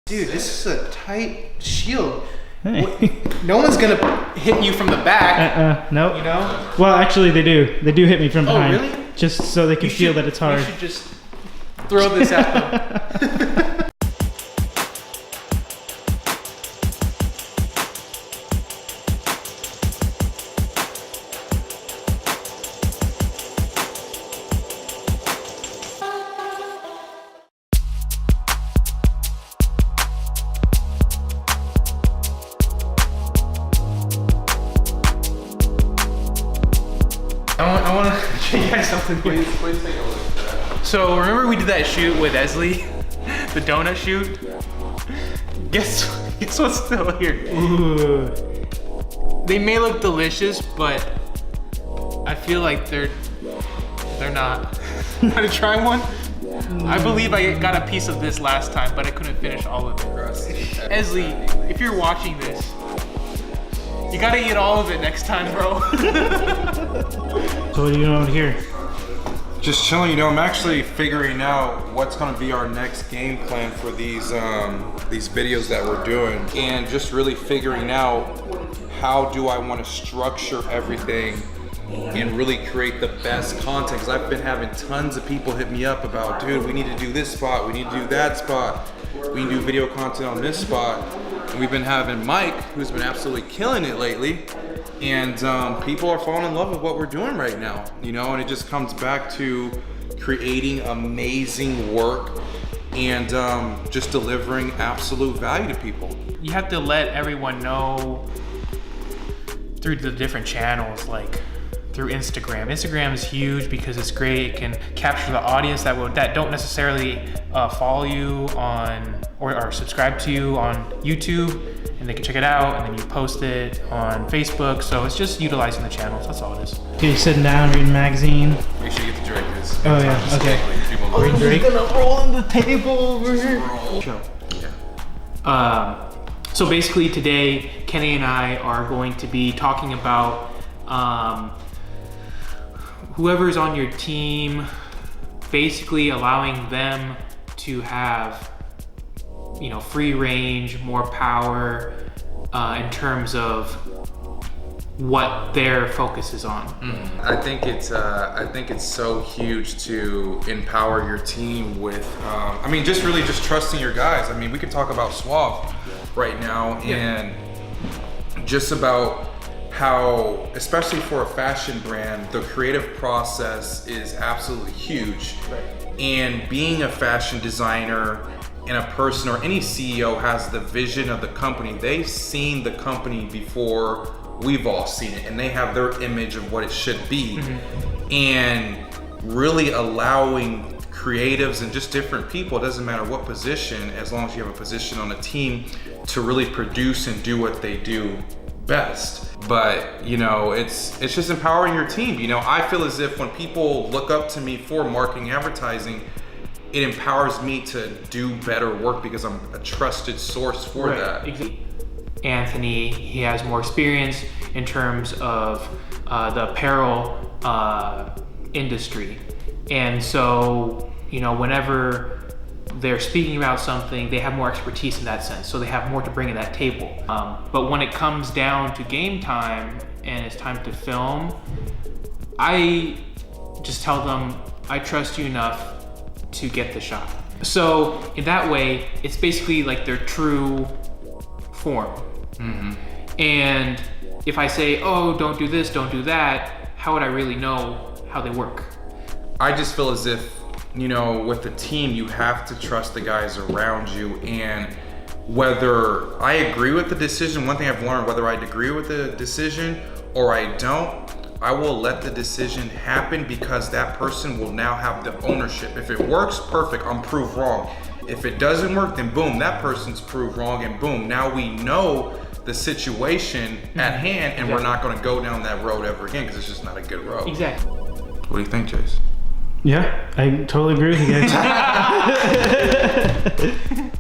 Dude, this is a tight shield. Hey. No one's gonna hit you from the back. Nope. You know? Well, actually, they do. They do hit me from behind. Oh, really? Just so they can feel that it's hard. You should just throw this at them. I want to show you guys something here. Please take a look at that. So remember we did that shoot with Esley? The donut shoot? Guess what's still here? Ooh. They may look delicious, but I feel like they're not. Want to try one? I believe I got a piece of this last time, but I couldn't finish all of it. Esley, if you're watching this, you gotta eat all of it next time, bro. So what are you doing over here? Just chilling, you know, I'm actually figuring out what's gonna be our next game plan for these videos that we're doing, and just really figuring out how do I want to structure everything and really create the best content, because I've been having tons of people hit me up about, dude, we need to do this spot, we need to do that spot, we need to do video content on this spot. And we've been having Mike, who's been absolutely killing it lately, and people are falling in love with what we're doing right now, you know, and it just comes back to creating amazing work and just delivering absolute value to people. You have to let everyone know through the different channels, like through Instagram. Instagram is huge because it's great. It can capture the audience that don't necessarily follow you on or subscribe to you on YouTube, and they can check it out, and then you post it on Facebook. So it's just utilizing the channels. That's all it is. Okay, you sitting down reading a magazine. Make sure you get the Drake this. Oh yeah, okay. Oh, Drake. he's gonna roll in the table over here. So basically today, Kenny and I are going to be talking about whoever's on your team, basically allowing them to have, you know, free range, more power in terms of what their focus is on. I think it's so huge to empower your team with, I mean, just really just trusting your guys. I mean, we could talk about Suave right now, and just about how, especially for a fashion brand, the creative process is absolutely huge. Right. And being a fashion designer and a person, or any CEO, has the vision of the company. They've seen the company before we've all seen it, and they have their image of what it should be. And really allowing creatives and just different people, it doesn't matter what position, as long as you have a position on a team, to really produce and do what they do best. But you know, it's just empowering your team. You know, I feel as if when people look up to me for marketing, advertising, it empowers me to do better work because I'm a trusted source for that. Exactly. Anthony, he has more experience in terms of the apparel industry, and so, you know, whenever they're speaking about something, they have more expertise in that sense, so they have more to bring to that table. But when it comes down to game time and it's time to film, I just tell them, I trust you enough to get the shot. So in that way, it's basically like their true form. And if I say, oh, don't do this, don't do that, how would I really know how they work? I just feel as if, you know, with the team, you have to trust the guys around you. And whether I agree with the decision, one thing I've learned, whether I agree with the decision or I don't, I will let the decision happen, because that person will now have the ownership. If it works, perfect, I'm proved wrong. If it doesn't work, then boom, that person's proved wrong, and boom, now we know the situation at hand, and we're not gonna go down that road ever again, because it's just not a good road. Exactly. What do you think, Chase? Yeah, I totally agree with you guys.